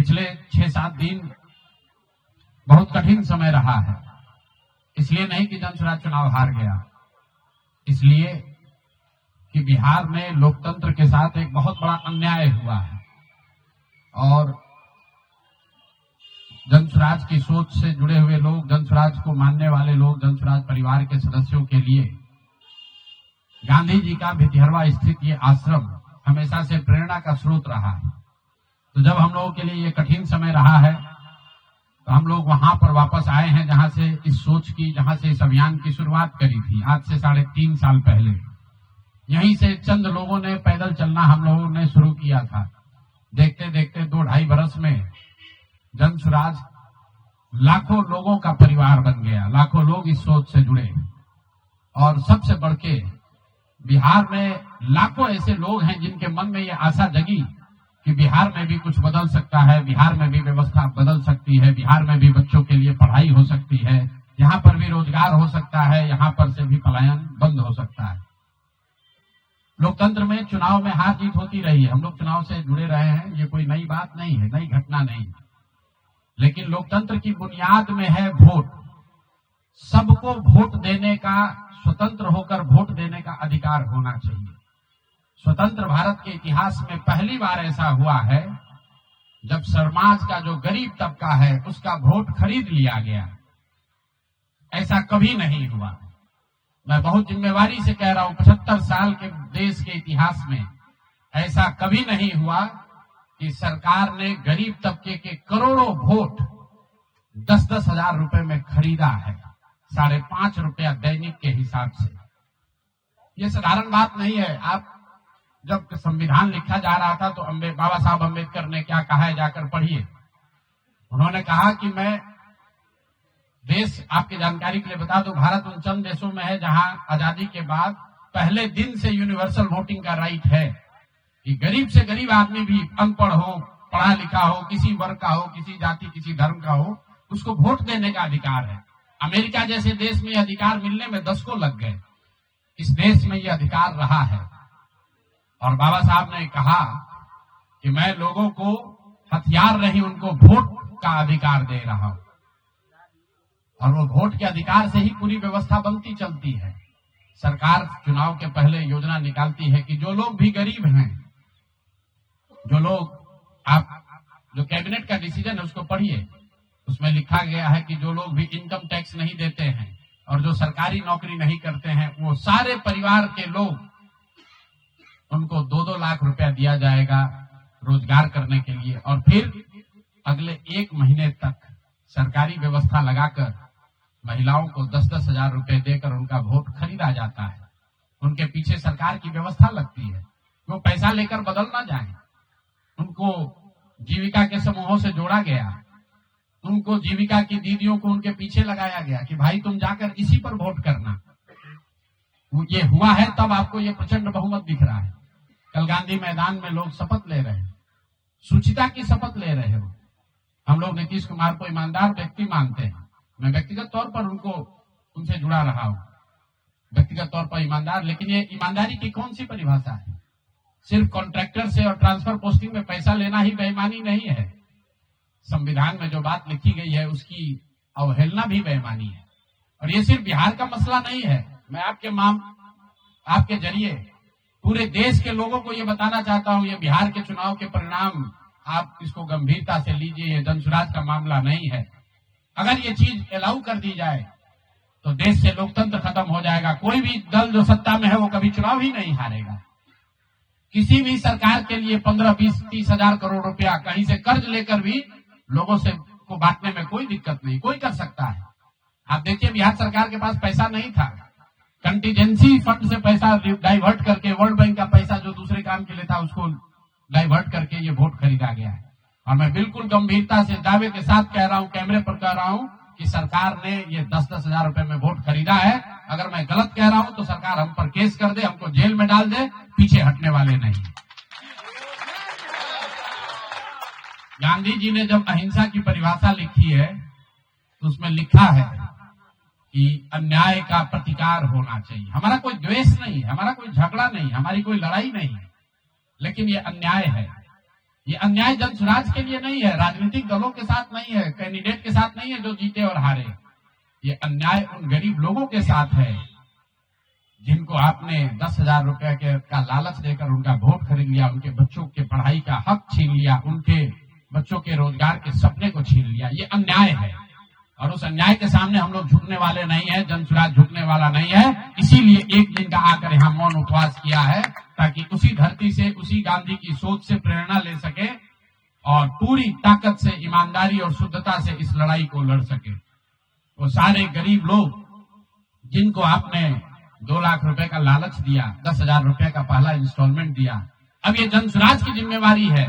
पिछले 6-7 दिन बहुत कठिन समय रहा है। इसलिए नहीं कि जनसुराज चुनाव हार गया, इसलिए कि बिहार में लोकतंत्र के साथ एक बहुत बड़ा अन्याय हुआ है और जनसुराज की सोच से जुड़े हुए लोग, जनसुराज को मानने वाले लोग, जनसुराज परिवार के सदस्यों के लिए गांधी जी का भितिहरवा स्थित ये आश्रम हमेशा से प्रेरणा का स्रोत रहा है। तो जब हम लोगों के लिए ये कठिन समय रहा है तो हम लोग वहां पर वापस आए हैं जहां से इस सोच की, जहां से इस अभियान की शुरुआत करी थी आज से 3.5 साल पहले। यहीं से चंद लोगों ने पैदल चलना हम लोगों ने शुरू किया था। देखते देखते 2-2.5 बरस में जनसुराज लाखों लोगों का परिवार बन गया, लाखों लोग इस सोच से जुड़े और सबसे बढ़ के बिहार में लाखों ऐसे लोग हैं जिनके मन में ये आशा जगी कि बिहार में भी कुछ बदल सकता है, बिहार में भी व्यवस्था बदल सकती है, बिहार में भी बच्चों के लिए पढ़ाई हो सकती है, यहाँ पर भी रोजगार हो सकता है, यहाँ पर से भी पलायन बंद हो सकता है। लोकतंत्र में चुनाव में हार जीत होती रही है, हम लोग चुनाव से जुड़े रहे हैं, ये कोई नई बात नहीं है, नई घटना नहीं है। लेकिन लोकतंत्र की बुनियाद में है वोट। सबको वोट देने का, स्वतंत्र होकर वोट देने का अधिकार होना चाहिए। स्वतंत्र भारत के इतिहास में पहली बार ऐसा हुआ है जब समाज का जो गरीब तबका है उसका वोट खरीद लिया गया। ऐसा कभी नहीं हुआ। मैं बहुत जिम्मेवारी से कह रहा हूं, 75 साल के देश के इतिहास में ऐसा कभी नहीं हुआ कि सरकार ने गरीब तबके के करोड़ों वोट 10-10 हजार रुपए में खरीदा है, 5.5 रुपया दैनिक के हिसाब से। ये साधारण बात नहीं है। आप जब संविधान लिखा जा रहा था तो बाबा साहब अम्बेडकर ने क्या कहा है, जाकर पढ़िए। उन्होंने कहा कि मैं देश, आपकी जानकारी के लिए बता दूं, भारत उन चंद देशों में है जहां आजादी के बाद पहले दिन से यूनिवर्सल वोटिंग का राइट है कि गरीब से गरीब आदमी भी, अनपढ़ हो, पढ़ा लिखा हो, किसी वर्ग का हो, किसी जाति, किसी धर्म का हो, उसको वोट देने का अधिकार है। अमेरिका जैसे देश में यह अधिकार मिलने में 10 को लग गए। इस देश में यह अधिकार रहा है और बाबा साहब ने कहा कि मैं लोगों को हथियार नहीं, उनको वोट का अधिकार दे रहा हूं और वो वोट के अधिकार से ही पूरी व्यवस्था बनती चलती है। सरकार चुनाव के पहले योजना निकालती है कि जो लोग भी गरीब हैं, जो लोग, आप जो कैबिनेट का डिसीजन है उसको पढ़िए, उसमें लिखा गया है कि जो लोग भी इनकम टैक्स नहीं देते हैं और जो सरकारी नौकरी नहीं करते हैं, वो सारे परिवार के लोग, उनको 2-2 लाख रुपया दिया जाएगा रोजगार करने के लिए और फिर अगले 1 महीने तक सरकारी व्यवस्था लगाकर महिलाओं को 10-10 हजार रुपए देकर उनका वोट खरीदा जाता है। उनके पीछे सरकार की व्यवस्था लगती है, वो पैसा लेकर बदल ना जाए। उनको जीविका के समूहों से जोड़ा गया, उनको जीविका की दीदियों को उनके पीछे लगाया गया कि भाई तुम जाकर इसी पर वोट करना। ये हुआ है तब आपको ये प्रचंड बहुमत दिख रहा है। कल गांधी मैदान में लोग शपथ ले रहे हैं, शुचिता की शपथ ले रहे हो। हम लोग नीतीश कुमार को ईमानदार व्यक्ति मानते हैं, मैं व्यक्तिगत तौर पर उनसे जुड़ा रहा हूं, व्यक्तिगत तौर पर ईमानदार। लेकिन ये ईमानदारी की कौन सी परिभाषा है? सिर्फ कॉन्ट्रैक्टर से और ट्रांसफर पोस्टिंग में पैसा लेना ही बेईमानी नहीं है। संविधान में जो बात लिखी गई है उसकी अवहेलना भी बेईमानी है। और ये सिर्फ बिहार का मसला नहीं है। मैं आपके जरिए पूरे देश के लोगों को ये बताना चाहता हूं, ये बिहार के चुनाव के परिणाम, आप इसको गंभीरता से लीजिए। ये जनसुराज का मामला नहीं है। अगर ये चीज अलाउ कर दी जाए तो देश से लोकतंत्र खत्म हो जाएगा। कोई भी दल जो सत्ता में है वो कभी चुनाव ही नहीं हारेगा। किसी भी सरकार के लिए 15, 20, 30 हजार करोड़ रुपया कहीं से कर्ज लेकर भी लोगों से को बांटने में कोई दिक्कत नहीं, कोई कर सकता है। आप देखिए बिहार सरकार के पास पैसा नहीं था, कंटीजेंसी फंड से पैसा डाइवर्ट करके, वर्ल्ड बैंक का पैसा जो दूसरे काम के लिए था उसको डाइवर्ट करके ये वोट खरीदा गया है। और मैं बिल्कुल गंभीरता से दावे के साथ कह रहा हूं, कैमरे पर कह रहा हूं कि सरकार ने ये 10-10 हजार रुपए में वोट खरीदा है। अगर मैं गलत कह रहा हूं तो सरकार हम पर केस कर दे, हमको जेल में डाल दे, पीछे हटने वाले नहीं। गांधी जी ने जब अहिंसा की परिभाषा लिखी है तो उसमें लिखा है कि अन्याय का प्रतिकार होना चाहिए। हमारा कोई द्वेष नहीं है, हमारा कोई झगड़ा नहीं, हमारी कोई लड़ाई नहीं है, लेकिन ये अन्याय है ये अन्याय जन स्वराज के लिए नहीं है, राजनीतिक दलों के साथ नहीं है, कैंडिडेट के साथ नहीं है जो जीते और हारे। ये अन्याय उन गरीब लोगों के साथ है जिनको आपने 10,000 रुपए का लालच देकर उनका वोट खरीद लिया, उनके बच्चों के पढ़ाई का हक छीन लिया, उनके बच्चों के रोजगार के सपने को छीन लिया। ये अन्याय है और उस अन्याय के सामने हम लोग झुकने वाले नहीं है, जन स्वराज झुकने वाला नहीं है। इसीलिए एक दिन का आकर यहाँ मौन उपवास किया है ताकि उसी धरती से, उसी गांधी की सोच से प्रेरणा ले सके और पूरी ताकत से, ईमानदारी और शुद्धता से इस लड़ाई को लड़ सके। वो सारे गरीब लोग जिनको आपने 2 लाख रुपए का लालच दिया, 10,000 रुपए का पहला इंस्टॉलमेंट दिया, अब ये जन स्वराज की जिम्मेवारी है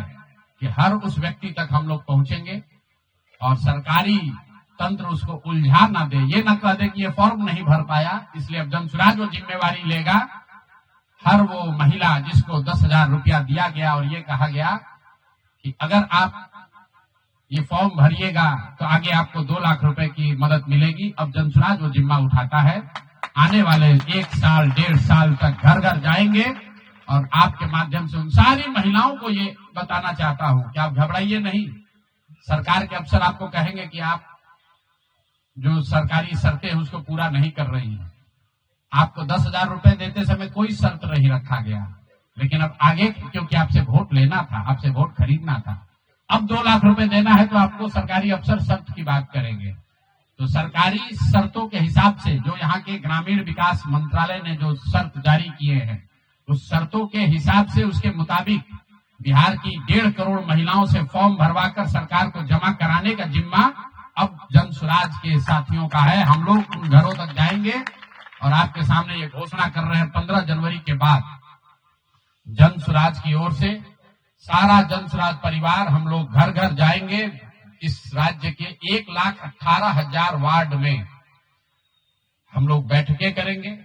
कि हर उस व्यक्ति तक हम लोग पहुंचेंगे और सरकारी तंत्र उसको उलझा ना दे, ये ना कह दे कि ये फॉर्म नहीं भर पाया। इसलिए अब जन स्वराज वो जिम्मेवारी लेगा। हर वो महिला जिसको 10,000 रुपया दिया गया और ये कहा गया कि अगर आप ये फॉर्म भरिएगा तो आगे आपको 2 लाख रुपए की मदद मिलेगी, अब जन स्वराज वो जिम्मा उठाता है। आने वाले 1 साल 1.5 साल तक घर घर जाएंगे और आपके माध्यम से उन सारी महिलाओं को ये बताना चाहता हूं कि आप घबराइए नहीं। सरकार के अफसर आपको कहेंगे कि आप जो सरकारी शर्तें हैं उसको पूरा नहीं कर रही हैं। आपको 10,000 रुपए देते समय कोई शर्त नहीं रखा गया, लेकिन अब आगे क्योंकि आपसे वोट लेना था, आपसे वोट खरीदना था, अब 2 लाख रुपए देना है तो आपको सरकारी अफसर शर्त की बात करेंगे। तो सरकारी शर्तों के हिसाब से जो यहाँ के ग्रामीण विकास मंत्रालय ने जो शर्त जारी किए हैं, उस शर्तों के हिसाब से, उसके मुताबिक बिहार की 1.5 करोड़ महिलाओं से फॉर्म भरवाकर सरकार को जमा कराने का जिम्मा अब जन स्वराज के साथियों का है। हम लोग उन घरों तक जाएंगे और आपके सामने ये घोषणा कर रहे हैं 15 जनवरी के बाद जन स्वराज की ओर से सारा जन स्वराज परिवार हम लोग घर घर जाएंगे। इस राज्य के 1,18,000 वार्ड में हम लोग बैठकें करेंगे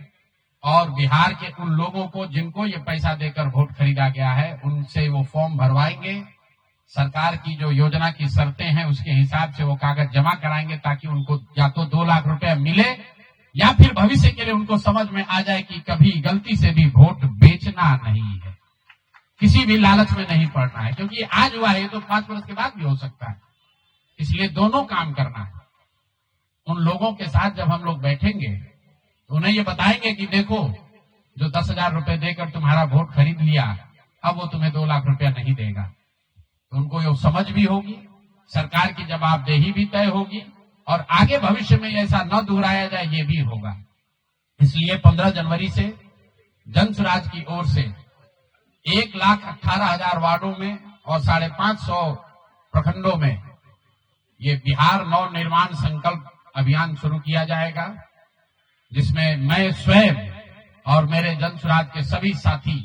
और बिहार के उन लोगों को जिनको ये पैसा देकर वोट खरीदा गया है उनसे वो फॉर्म भरवाएंगे। सरकार की जो योजना की शर्तें हैं उसके हिसाब से वो कागज जमा कराएंगे ताकि उनको या तो 2 लाख रुपए मिले या फिर भविष्य के लिए उनको समझ में आ जाए कि कभी गलती से भी वोट बेचना नहीं है, किसी भी लालच में नहीं पड़ना है, क्योंकि ये आज हुआ है तो 5 वर्ष के बाद भी हो सकता है। इसलिए दोनों काम करना है। उन लोगों के साथ जब हम लोग बैठेंगे तो उन्हें ये बताएंगे कि देखो जो 10,000 रुपए देकर तुम्हारा वोट खरीद लिया अब वो तुम्हें 2 लाख रुपया नहीं देगा। तो उनको ये समझ भी होगी, सरकार की जवाबदेही भी तय होगी और आगे भविष्य में ऐसा न दोहराया जाए ये भी होगा। इसलिए 15 जनवरी से जन स्वराज की ओर से 1,18,000 वार्डों में और 550 प्रखंडों में ये बिहार नव निर्माण संकल्प अभियान शुरू किया जाएगा, जिसमें मैं स्वयं और मेरे जन स्वराज के सभी साथी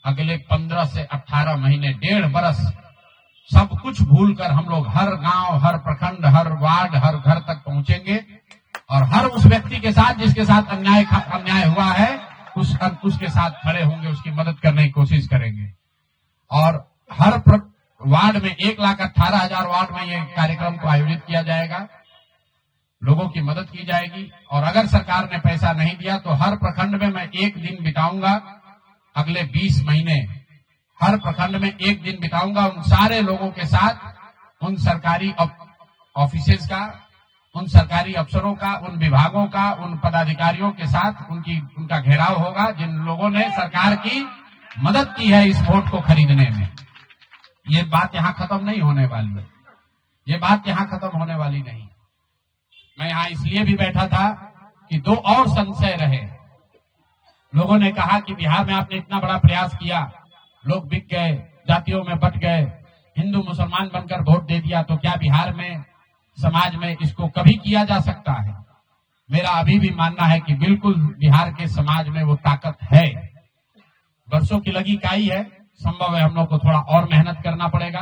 अगले 15 से 18 महीने 1.5 बरस सब कुछ भूलकर हम लोग हर गांव, हर प्रखंड, हर वार्ड, हर घर तक पहुंचेंगे और हर उस व्यक्ति के साथ जिसके साथ अन्याय हुआ है उसके साथ खड़े होंगे, उसकी मदद करने की कोशिश करेंगे। और हर वार्ड में 1,18,000 वार्ड में ये कार्यक्रम को आयोजित किया जाएगा, लोगों की मदद की जाएगी। और अगर सरकार ने पैसा नहीं दिया तो हर प्रखंड में मैं 1 दिन बिताऊंगा, अगले 20 महीने हर प्रखंड में 1 दिन बिताऊंगा उन सारे लोगों के साथ, उन सरकारी ऑफिसेज का, उन सरकारी अफसरों का, उन विभागों का, उन पदाधिकारियों के साथ उनका घेराव होगा जिन लोगों ने सरकार की मदद की है इस वोट को खरीदने में। ये बात यहाँ खत्म नहीं होने वाली है, ये बात यहाँ खत्म होने वाली नहीं। मैं यहाँ इसलिए भी बैठा था कि 2 और संशय रहे। लोगों ने कहा कि बिहार में आपने इतना बड़ा प्रयास किया, लोग बिक गए, जातियों में बट गए, हिंदू मुसलमान बनकर वोट दे दिया, तो क्या बिहार में समाज में इसको कभी किया जा सकता है? मेरा अभी भी मानना है कि बिल्कुल बिहार के समाज में वो ताकत है। वर्षों की लगी काई है, संभव है हम लोग को थोड़ा और मेहनत करना पड़ेगा।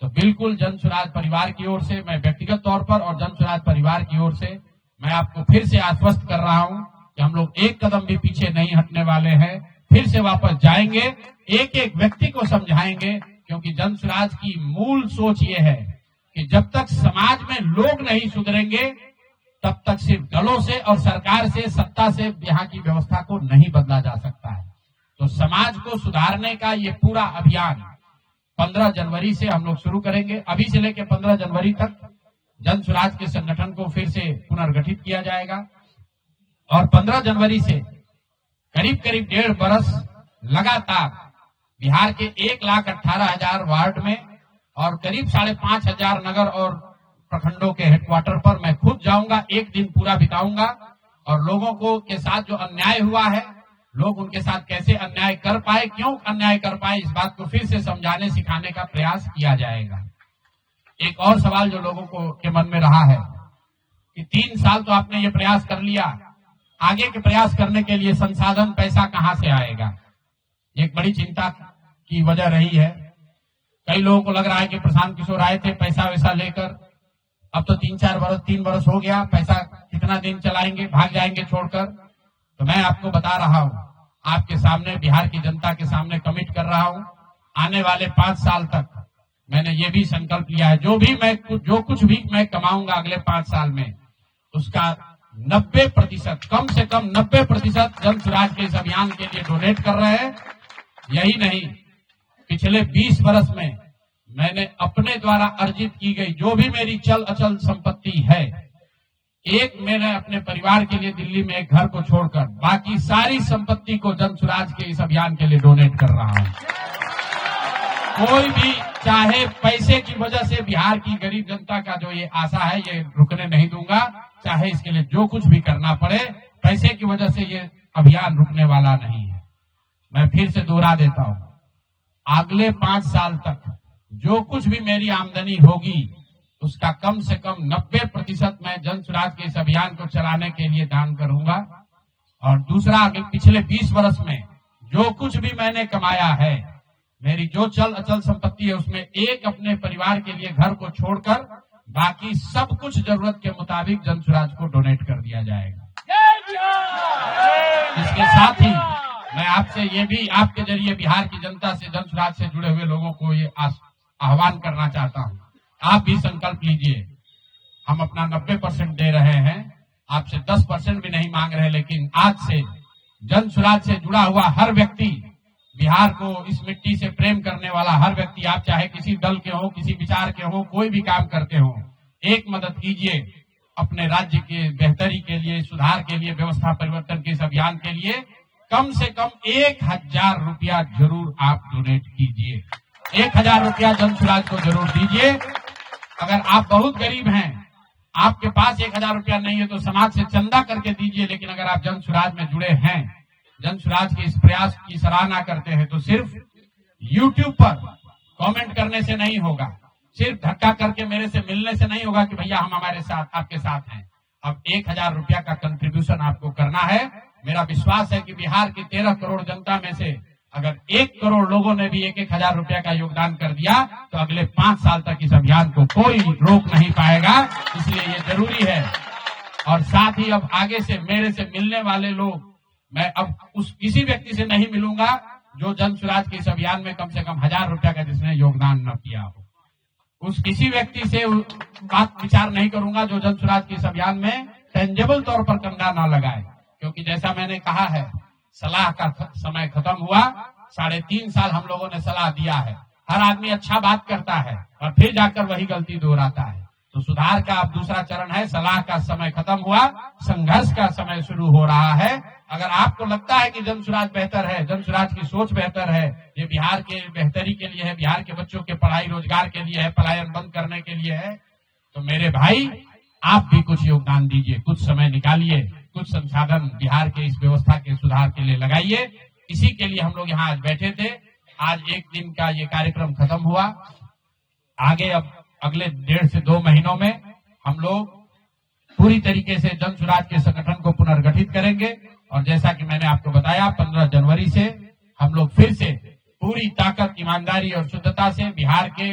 तो बिल्कुल जन स्वराज परिवार की ओर से, मैं व्यक्तिगत तौर पर और जन स्वराज परिवार की ओर से मैं आपको फिर से आश्वस्त कर रहा हूं कि हम लोग 1 कदम भी पीछे नहीं हटने वाले हैं, फिर से वापस जाएंगे, एक एक व्यक्ति को समझाएंगे, क्योंकि जन स्वराज की मूल सोच ये है कि जब तक समाज में लोग नहीं सुधरेंगे तब तक सिर्फ दलों से और सरकार से, सत्ता से यहाँ की व्यवस्था को नहीं बदला जा सकता है। तो समाज को सुधारने का ये पूरा अभियान 15 जनवरी से हम लोग शुरू करेंगे। अभी से लेकर 15 जनवरी तक जन स्वराज के संगठन को फिर से पुनर्गठित किया जाएगा और 15 जनवरी से करीब करीब 1.5 बरस लगातार बिहार के 1,18,000 वार्ड में और करीब 5,500 नगर और प्रखंडों के हेडक्वार्टर पर मैं खुद जाऊंगा, एक दिन पूरा बिताऊंगा और लोगों को के साथ जो अन्याय हुआ है, लोग उनके साथ कैसे अन्याय कर पाए, क्यों अन्याय कर पाए, इस बात को फिर से समझाने सिखाने का प्रयास किया जाएगा। एक और सवाल जो लोगों को के मन में रहा है कि 3 साल तो आपने ये प्रयास कर लिया, आगे के प्रयास करने के लिए संसाधन पैसा कहां से आएगा, एक बड़ी चिंता की वजह रही है। कई लोगों को लग रहा है कि प्रशांत किशोर आए थे पैसा वैसा लेकर, अब तो 3 बरस हो गया, पैसा कितना दिन चलाएंगे, भाग जाएंगे छोड़कर। तो मैं आपको बता रहा हूं, आपके सामने, बिहार की जनता के सामने कमिट कर रहा हूं, आने वाले 5 साल तक मैंने ये भी संकल्प लिया है, जो कुछ भी मैं कमाऊंगा अगले 5 साल में, उसका 90%, कम से कम 90% जन स्वराज के इस अभियान के लिए डोनेट कर रहे हैं। यही नहीं, पिछले 20 बरस में मैंने अपने द्वारा अर्जित की गई जो भी मेरी चल अचल संपत्ति है, एक मैंने अपने परिवार के लिए दिल्ली में एक घर को छोड़कर बाकी सारी संपत्ति को जन स्वराज के इस अभियान के लिए डोनेट कर रहा हूं। कोई भी चाहे पैसे की वजह से बिहार की गरीब जनता का जो ये आशा है, ये रुकने नहीं दूंगा, चाहे इसके लिए जो कुछ भी करना पड़े, पैसे की वजह से ये अभियान रुकने वाला नहीं है। मैं फिर से दोहरा देता हूं, अगले 5 साल तक जो कुछ भी मेरी आमदनी होगी उसका कम से कम 90% मैं जन स्वराज के इस अभियान को चलाने के लिए दान करूंगा। और दूसरा, पिछले 20 वर्ष में जो कुछ भी मैंने कमाया है, मेरी जो चल अचल संपत्ति है, उसमें एक अपने परिवार के लिए घर को छोड़कर बाकी सब कुछ जरूरत के मुताबिक जन स्वराज को डोनेट कर दिया जाएगा। इसके साथ ही मैं आपसे ये भी, आपके जरिए बिहार की जनता से, जन स्वराज से जुड़े हुए लोगों को ये आह्वान करना चाहता हूं, आप भी संकल्प लीजिए। हम अपना 90% दे रहे हैं, आपसे 10% भी नहीं मांग रहे, लेकिन आज से जन स्वराज से जुड़ा हुआ हर व्यक्ति, बिहार को, इस मिट्टी से प्रेम करने वाला हर व्यक्ति, आप चाहे किसी दल के हो, किसी विचार के हो, कोई भी काम करते हो, एक मदद कीजिए अपने राज्य के बेहतरी के लिए, सुधार के लिए, व्यवस्था परिवर्तन के इस अभियान के लिए। कम से कम 1,000 रुपया जरूर आप डोनेट कीजिए, 1,000 रुपया जन स्वराज को जरूर दीजिए। अगर आप बहुत गरीब हैं, आपके पास 1,000 रुपया नहीं है, तो समाज से चंदा करके दीजिए। लेकिन अगर आप जन स्वराज में जुड़े हैं, जन स्वराज के इस प्रयास की सराहना करते हैं, तो सिर्फ YouTube पर कमेंट करने से नहीं होगा, सिर्फ धक्का करके मेरे से मिलने से नहीं होगा कि भैया हम हमारे साथ, आपके साथ हैं। अब 1,000 रुपया का कंट्रीब्यूशन आपको करना है। मेरा विश्वास है कि बिहार की 13 करोड़ जनता में से अगर 1 करोड़ लोगों ने भी 1,000 रुपया का योगदान कर दिया, तो अगले 5 साल तक इस अभियान को कोई रोक नहीं पाएगा। इसलिए ये जरूरी है। और साथ ही अब आगे से मेरे से मिलने वाले लोग, मैं अब उस किसी व्यक्ति से नहीं मिलूंगा जो जन स्वराज के इस अभियान में कम से कम 1,000 रुपया का जिसने योगदान न किया हो। उस किसी व्यक्ति से बात विचार नहीं करूंगा जो जन स्वराज के इस अभियान में टेंजेबल तौर पर कंधा न लगाए, क्योंकि जैसा मैंने कहा है, सलाह का समय खत्म हुआ। 3.5 साल हम लोगों ने सलाह दिया है। हर आदमी अच्छा बात करता है और फिर जाकर वही गलती दोहराता है। तो सुधार का अब दूसरा चरण है। सलाह का समय खत्म हुआ, संघर्ष का समय शुरू हो रहा है। अगर आपको लगता है कि जन स्वराज बेहतर है, जन स्वराज की सोच बेहतर है, ये बिहार के बेहतरी के लिए है, बिहार के बच्चों के पढ़ाई रोजगार के लिए है, पलायन बंद करने के लिए है, तो मेरे भाई आप भी कुछ योगदान दीजिए, कुछ समय निकालिए, कुछ संसाधन बिहार के इस व्यवस्था के सुधार के लिए लगाइए। इसी के लिए हम लोग यहाँ आज बैठे थे। आज 1 दिन का ये कार्यक्रम खत्म हुआ। आगे अब अगले 1.5 से 2 महीनों में हम लोग पूरी तरीके से जन स्वराज के संगठन को पुनर्गठित करेंगे। और जैसा कि मैंने आपको बताया, 15 जनवरी से हम लोग फिर से पूरी ताकत, ईमानदारी और शुद्धता से बिहार के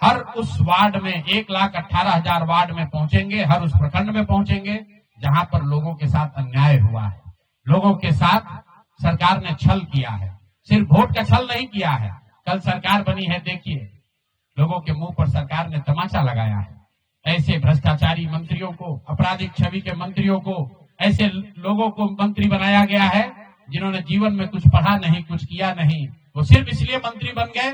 हर उस वार्ड में, 1,18,000 वार्ड में पहुंचेंगे, हर उस प्रखंड में पहुंचेंगे जहां पर लोगों के साथ अन्याय हुआ है, लोगों के साथ सरकार ने छल किया है। सिर्फ वोट का छल नहीं किया है। कल सरकार बनी है, देखिए लोगों के मुंह पर सरकार ने तमाचा लगाया है। ऐसे भ्रष्टाचारी मंत्रियों को, आपराधिक छवि के मंत्रियों को, ऐसे लोगों को मंत्री बनाया गया है जिन्होंने जीवन में कुछ पढ़ा नहीं, कुछ किया नहीं। वो सिर्फ इसलिए मंत्री बन गए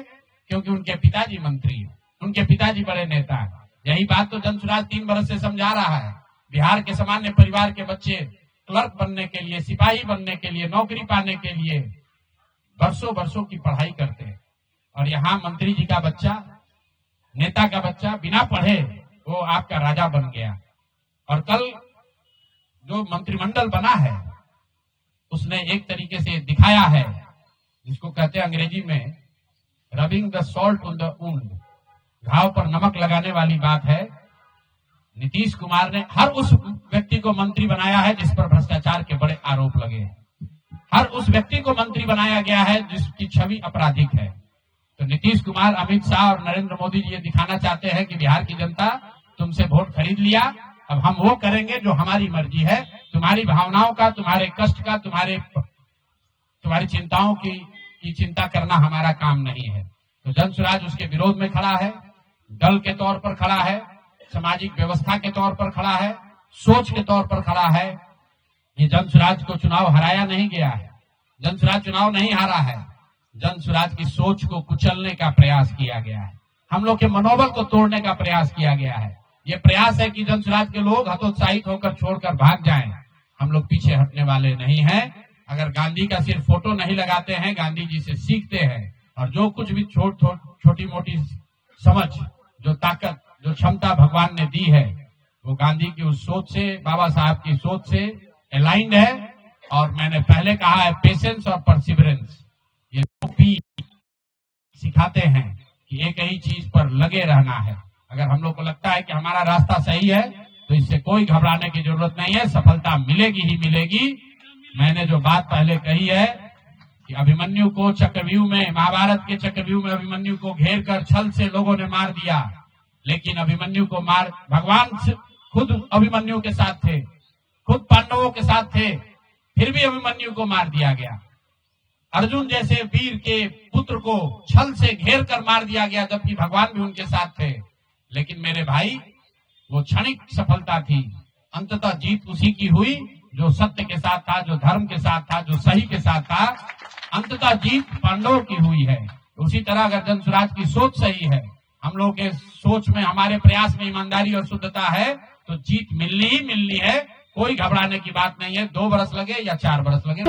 क्योंकि उनके पिताजी मंत्री हैं, उनके पिताजी बड़े नेता हैं। यही बात तो जनसुराज 3 वर्ष से समझा रहा है। बिहार के सामान्य परिवार के बच्चे क्लर्क बनने के लिए, सिपाही बनने के लिए, नौकरी पाने के लिए वर्षों वर्षों की पढ़ाई करते हैं, और यहाँ मंत्री जी का बच्चा, नेता का बच्चा बिना पढ़े वो आपका राजा बन गया। और कल जो मंत्रिमंडल बना है उसने एक तरीके से दिखाया है, जिसको कहते हैं अंग्रेजी में rubbing the salt on the wound, घाव पर नमक लगाने वाली बात है। नीतीश कुमार ने हर उस व्यक्ति को मंत्री बनाया है जिस पर भ्रष्टाचार के बड़े आरोप लगे हैं। हर उस व्यक्ति को मंत्री बनाया गया है जिसकी छवि आपराधिक है। तो नीतीश कुमार, अमित शाह और नरेंद्र मोदी जी ये दिखाना चाहते हैं कि बिहार की जनता तुमसे वोट खरीद लिया, अब हम वो करेंगे जो हमारी मर्जी है। तुम्हारी भावनाओं का, तुम्हारे कष्ट का, तुम्हारी चिंताओं की चिंता करना हमारा काम नहीं है। तो जनसुराज उसके विरोध में खड़ा है, दल के तौर पर खड़ा है, सामाजिक व्यवस्था के तौर पर खड़ा है, सोच के तौर पर खड़ा है। ये जनसुराज को चुनाव हराया नहीं गया है, जनसुराज चुनाव नहीं हारा है, जनसुराज की सोच को कुचलने का प्रयास किया गया है, हम लोग के मनोबल को तोड़ने का प्रयास किया गया है। ये प्रयास है कि जनसुराज के लोग हतोत्साहित होकर छोड़कर भाग जाएं। हम लोग पीछे हटने वाले नहीं हैं। अगर गांधी का सिर्फ फोटो नहीं लगाते हैं, गांधी जी से सीखते हैं, और जो कुछ भी छोटी मोटी समझ, जो ताकत, जो क्षमता भगवान ने दी है, वो गांधी की उस सोच से, बाबा साहब की सोच से अलाइंड है। और मैंने पहले कहा है, पेशेंस और परसिवरेंस, ये दो पी सिखाते हैं कि एक ही चीज पर लगे रहना है। अगर हम लोग को लगता है कि हमारा रास्ता सही है तो इससे कोई घबराने की जरूरत नहीं है, सफलता मिलेगी ही मिलेगी। मैंने जो बात पहले कही है कि अभिमन्यु को चक्रव्यूह में, महाभारत के चक्रव्यूह में अभिमन्यु को घेर कर छल से लोगों ने मार दिया, लेकिन अभिमन्यु को भगवान खुद अभिमन्यु के साथ थे, खुद पांडवों के साथ थे, फिर भी अभिमन्यु को मार दिया गया। अर्जुन जैसे वीर के पुत्र को छल से घेर कर मार दिया गया, जबकि भगवान भी उनके साथ थे। लेकिन मेरे भाई, वो क्षणिक सफलता थी, अंततः जीत उसी की हुई जो सत्य के साथ था, जो धर्म के साथ था, जो सही के साथ था। अंततः जीत पांडवों की हुई है। उसी तरह अगर जनसुराज की सोच सही है, हम लोग के सोच में, हमारे प्रयास में ईमानदारी और शुद्धता है, तो जीत मिलनी ही मिलनी है। कोई घबराने की बात नहीं है, 2 बरस लगे या 4 बरस लगे।